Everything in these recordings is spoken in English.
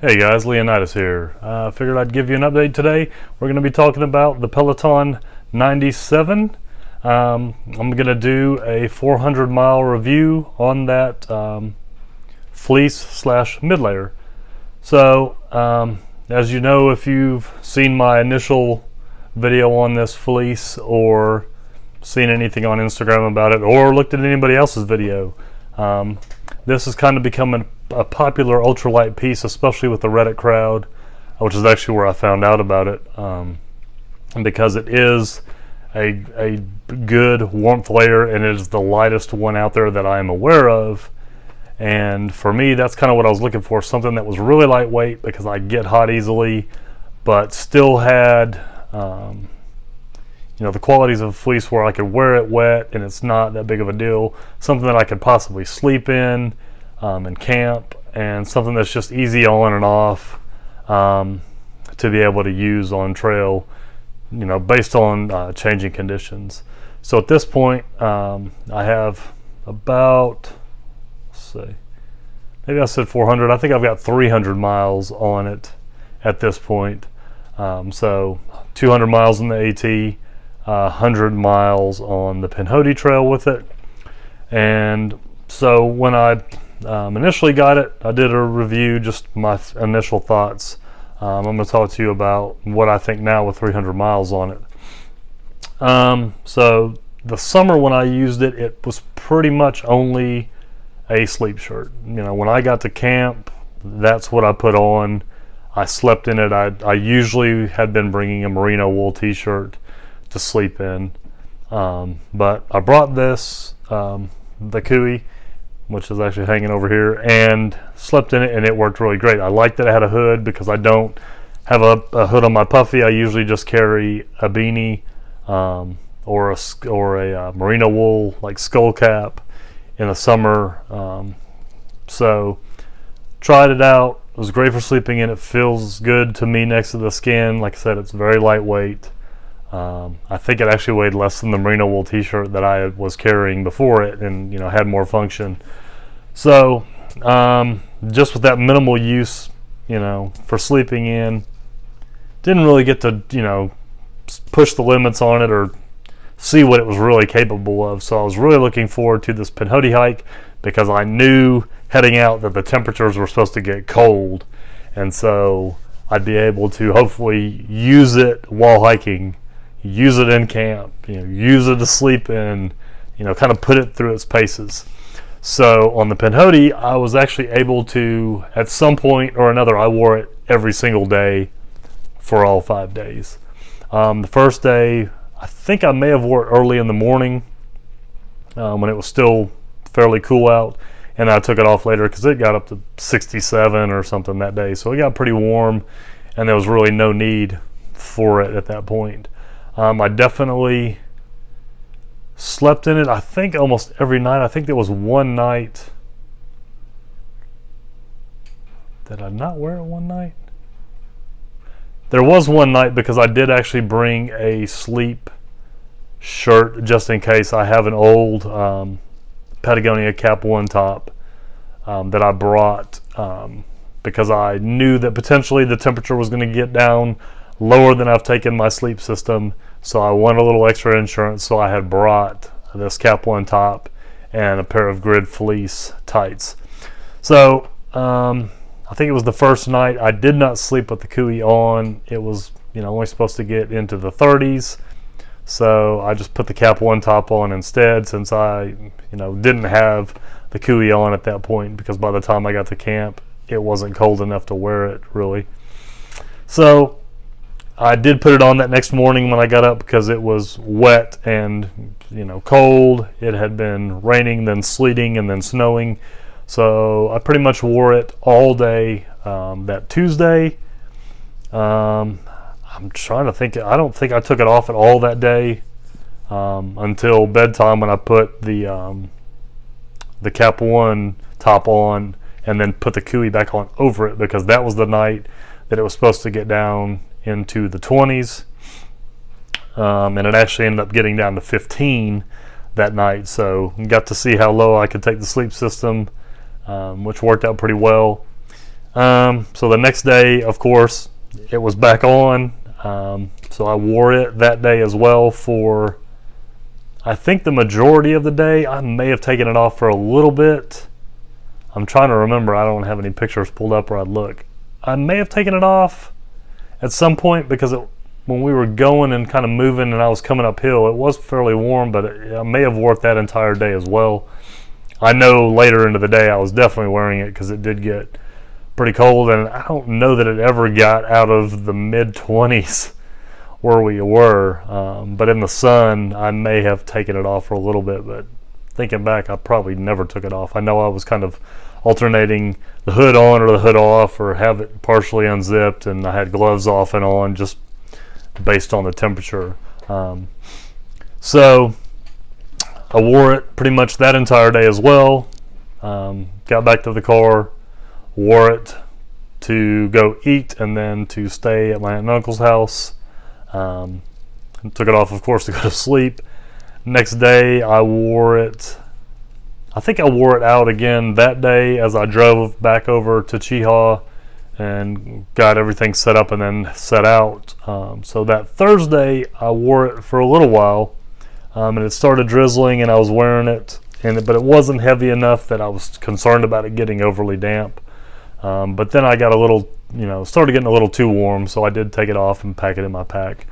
Hey guys, Leonidas here. Figured I'd give you an update today. We're going to be talking about the Peloton 97. I'm going to do a 400-mile review on that fleece slash mid-layer. So, as you know, if you've seen my initial video on this fleece or seen anything on Instagram about it or looked at anybody else's video, this has kind of become a popular ultralight piece, especially with the Reddit crowd, which is actually where I found out about it, because it is a good warmth layer and it is the lightest one out there that I am aware of. And for me, that's kind of what I was looking for, something that was really lightweight because I get hot easily, but still had the qualities of a fleece where I could wear it wet and it's not that big of a deal, something that I could possibly sleep in camp, and something that's just easy on and off to be able to use on trail, based on changing conditions. So at this point, I have about, maybe I said 400. I think I've got 300 miles on it at this point. So 200 miles on the AT, 100 miles on the Pinhoti trail with it. And so when I initially got it, I did a review, just my initial thoughts. I'm going to talk to you about what I think now with 300 miles on it. So the summer when I used it, it was pretty much only a sleep shirt. When I got to camp, that's what I put on. I slept in it. I usually had been bringing a merino wool t-shirt to sleep in. But I brought this, the KUIU, which is actually hanging over here, and slept in it, and it worked really great. I liked that it had a hood because I don't have a hood on my puffy. I usually just carry a beanie or a merino wool like skull cap in the summer. So tried it out. It was great for sleeping in. It feels good to me next to the skin. Like I said, it's very lightweight. I think it actually weighed less than the merino wool t-shirt that I was carrying before it, and had more function. So just with that minimal use, for sleeping in, didn't really get to push the limits on it or see what it was really capable of. So I was really looking forward to this Pinhoti hike because I knew heading out that the temperatures were supposed to get cold, and so I'd be able to hopefully use it while hiking, use it in camp, use it to sleep in, kind of put it through its paces. So on the Pinhoti, I was actually able to, at some point or another, I wore it every single day for all 5 days. The first day, I think I may have wore it early in the morning when it was still fairly cool out, and I took it off later because it got up to 67 or something that day. So it got pretty warm, and there was really no need for it at that point. I definitely slept in it, I think, almost every night. I think there was one night. Did I not wear it one night? There was one night because I did actually bring a sleep shirt just in case. I have an old Patagonia Cap 1 top that I brought because I knew that potentially the temperature was going to get down lower than I've taken my sleep system, so I wanted a little extra insurance, so I had brought this Cap 1 top and a pair of grid fleece tights. So I think it was the first night I did not sleep with the KUIU on. It was only supposed to get into the 30s, so I just put the Cap 1 top on instead, since I didn't have the KUIU on at that point, because by the time I got to camp it wasn't cold enough to wear it really. So I did put it on that next morning when I got up because it was wet and cold. It had been raining, then sleeting, and then snowing. So I pretty much wore it all day that Tuesday. I'm trying to think. I don't think I took it off at all that day until bedtime, when I put the Cap 1 top on and then put the KUIU back on over it, because that was the night that it was supposed to get down into the 20s, and it actually ended up getting down to 15 that night. So got to see how low I could take the sleep system, which worked out pretty well. So the next day, of course, it was back on. So I wore it that day as well for, I think, the majority of the day. I may have taken it off for a little bit. I'm trying to remember. I don't have any pictures pulled up where I'd look. I may have taken it off at some point because when we were going and kind of moving and I was coming uphill, it was fairly warm, but I may have wore it that entire day as well. I know later into the day I was definitely wearing it because it did get pretty cold, and I don't know that it ever got out of the mid-20s where we were, but in the sun I may have taken it off for a little bit, but thinking back, I probably never took it off. I know I was kind of alternating the hood on or the hood off, or have it partially unzipped, and I had gloves off and on just based on the temperature. So I wore it pretty much that entire day as well. Got back to the car, wore it to go eat and then to stay at my aunt and uncle's house. And took it off, of course, to go to sleep. Next day I wore it. I think I wore it out again that day as I drove back over to Cheehaw and got everything set up and then set out. So that Thursday I wore it for a little while, and it started drizzling and I was wearing it, but it wasn't heavy enough that I was concerned about it getting overly damp. But then I got a little, started getting a little too warm, so I did take it off and pack it in my pack.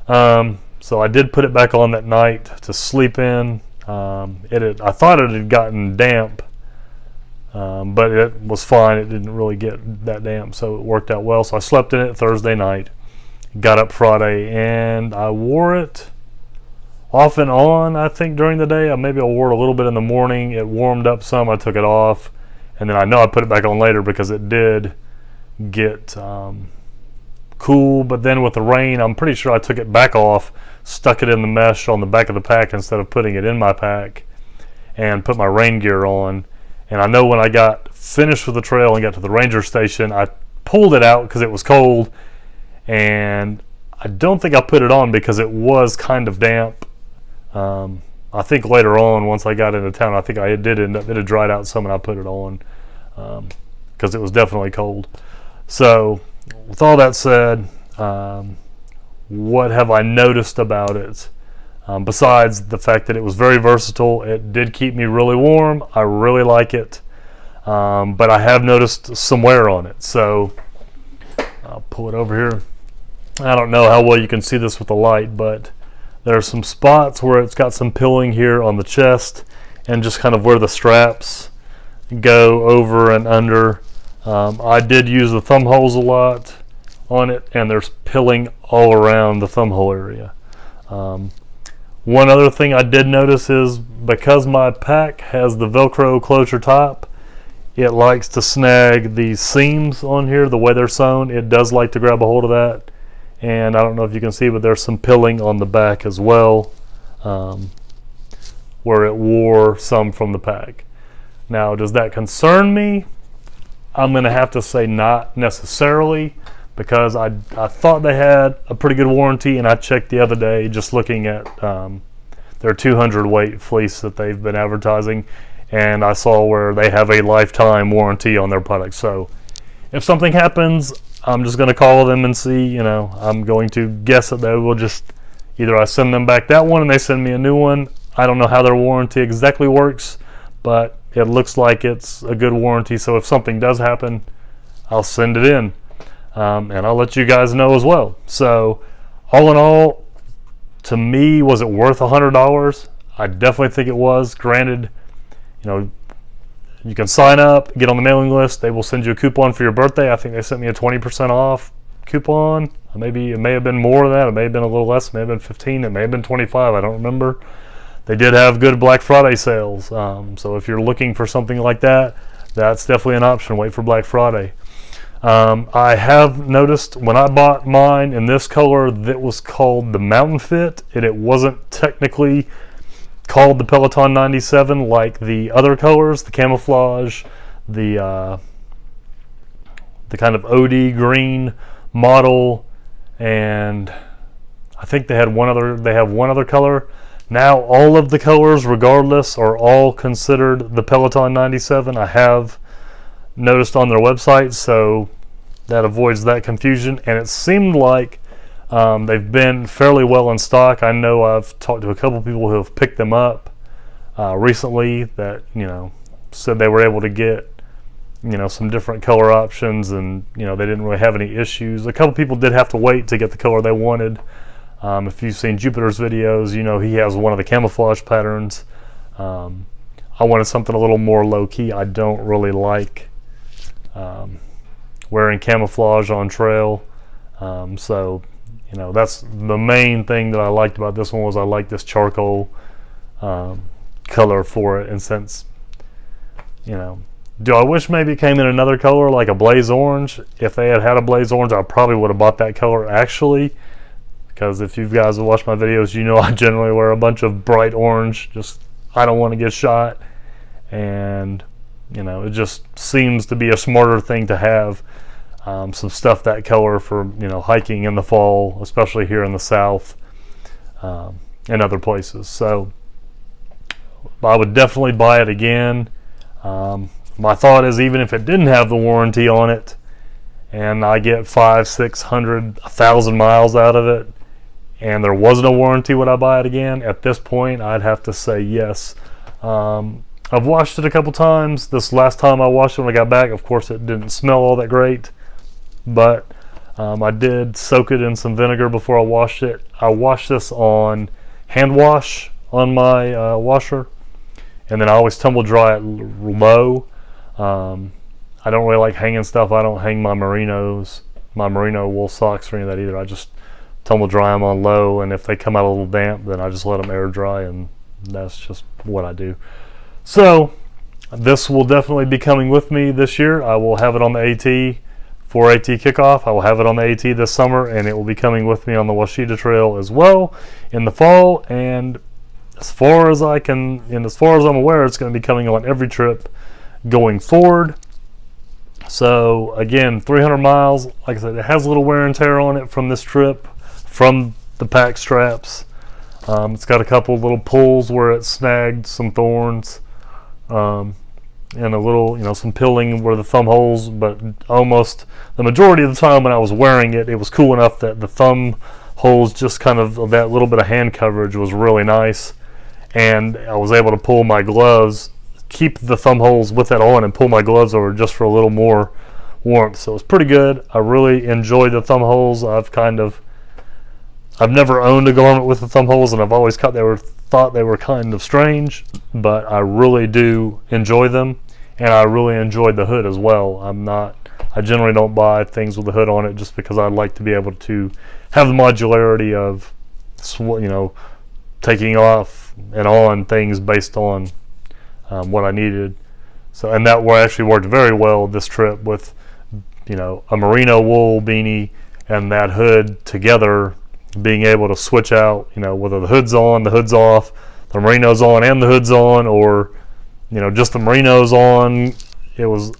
So I did put it back on that night to sleep in. I thought it had gotten damp, but it was fine. It didn't really get that damp, so it worked out well. So I slept in it Thursday night, got up Friday, and I wore it off and on, I think, during the day. Maybe I wore it a little bit in the morning. It warmed up some. I took it off, and then I know I put it back on later because it did get cool. But then with the rain, I'm pretty sure I took it back off, stuck it in the mesh on the back of the pack instead of putting it in my pack, and put my rain gear on. And I know when I got finished with the trail and got to the ranger station, I pulled it out because it was cold, and I don't think I put it on because it was kind of damp. I think later on, once I got into town, I think it had dried out some, and I put it on because it was definitely cold. So with all that said, what have I noticed about it? Besides the fact that it was very versatile, it did keep me really warm. I really like it, but I have noticed some wear on it. So I'll pull it over here. I don't know how well you can see this with the light, but there are some spots where it's got some pilling here on the chest, and just kind of where the straps go over and under. I did use the thumb holes a lot on it, and there's pilling all around the thumb hole area. One other thing I did notice is because my pack has the Velcro closure top, it likes to snag these seams on here the way they're sewn. It does like to grab a hold of that, and I don't know if you can see, but there's some pilling on the back as well, where it wore some from the pack. Now, does that concern me? I'm going to have to say not necessarily, because I thought they had a pretty good warranty, and I checked the other day just looking at their 200 weight fleece that they've been advertising, and I saw where they have a lifetime warranty on their product. So if something happens, I'm just going to call them and see. I'm going to guess that they will just either I send them back that one and they send me a new one. I don't know how their warranty exactly works, but it looks like it's a good warranty. So if something does happen, I'll send it in, and I'll let you guys know as well. So all in all, to me, was it worth $100? I definitely think it was. Granted, you can sign up, get on the mailing list. They will send you a coupon for your birthday. I think they sent me a 20% off coupon. It may have been more than that. It may have been a little less. It may have been 15. It may have been 25. I don't remember. They did have good Black Friday sales. So if you're looking for something like that, that's definitely an option. Wait for Black Friday. I have noticed when I bought mine in this color that was called the Mountain Fit, and it wasn't technically called the Peloton 97 like the other colors, the camouflage, the kind of OD green model, and I think they have one other color. Now all of the colors, regardless, are all considered the Peloton 97. I have noticed on their website, so that avoids that confusion. And it seemed like they've been fairly well in stock. I know I've talked to a couple people who have picked them up recently that, you know, said they were able to get, you know, some different color options, and, you know, they didn't really have any issues. A couple people did have to wait to get the color they wanted. If you've seen Jupiter's videos, you know he has one of the camouflage patterns. I wanted something a little more low-key. I don't really like wearing camouflage on trail. So, you know, that's the main thing that I liked about this one, was I like this charcoal color for it. And since, you know, do I wish maybe it came in another color like a blaze orange? If they had a blaze orange, I probably would have bought that color actually, because if you guys have watched my videos, you know I generally wear a bunch of bright orange. Just, I don't want to get shot, and, you know, it just seems to be a smarter thing to have some stuff that color for, you know, hiking in the fall, especially here in the South and other places. So I would definitely buy it again. My thought is, even if it didn't have the warranty on it and I get 500, 600, 1,000 miles out of it and there wasn't a warranty, would I buy it again? At this point, I'd have to say yes. I've washed it a couple times. This last time I washed it when I got back, of course, it didn't smell all that great, but I did soak it in some vinegar before I washed it. I washed this on hand wash on my washer, and then I always tumble dry it low. I don't really like hanging stuff. I don't hang my merino wool socks or any of that either. I just tumble dry them on low, and if they come out a little damp, then I just let them air dry, and that's just what I do. So this will definitely be coming with me this year. I will have it on the AT for AT kickoff. I will have it on the AT this summer, and it will be coming with me on the Washita Trail as well in the fall. And as far as I can, and as far as I'm aware, it's going to be coming on every trip going forward. So again, 300 miles. Like I said, it has a little wear and tear on it from this trip, from the pack straps. It's got a couple little pulls where it snagged some thorns, and a little, you know, some pilling where the thumb holes, but almost the majority of the time when I was wearing it, it was cool enough that the thumb holes, just kind of that little bit of hand coverage, was really nice. And I was able to pull my gloves, keep the thumb holes with that on, and pull my gloves over just for a little more warmth. So it was pretty good. I really enjoyed the thumb holes. I've never owned a garment with the thumb holes, and I've always thought they were kind of strange, but I really do enjoy them, and I really enjoyed the hood as well. I generally don't buy things with the hood on it just because I like to be able to have the modularity of, you know, taking off and on things based on what I needed. So, and that actually worked very well this trip with, you know, a merino wool beanie and that hood together, being able to switch out, you know, whether the hood's on, the hood's off, the merino's on and the hood's on, or, you know, just the merino's on.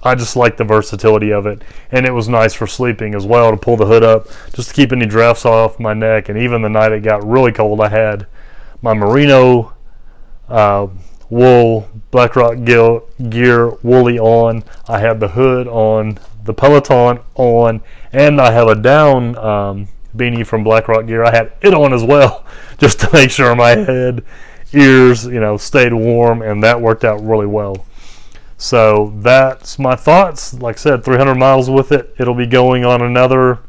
I just like the versatility of it, and it was nice for sleeping as well, to pull the hood up just to keep any drafts off my neck. And even the night it got really cold, I had my merino wool Black Rock gear woolly on. I had the hood on the Peloton on, and I have a down beanie from Black Rock Gear. I had it on as well, just to make sure my head, ears, you know, stayed warm, and that worked out really well. So that's my thoughts. Like I said, 300 miles with it. It'll be going on another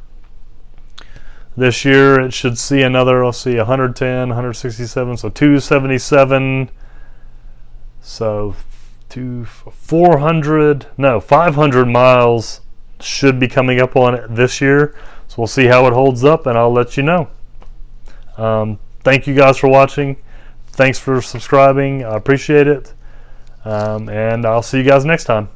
this year. It should see another, let's see, 110, 167, so 277. So 500 miles should be coming up on it this year. So we'll see how it holds up, and I'll let you know. Thank you guys for watching. Thanks for subscribing. I appreciate it. And I'll see you guys next time.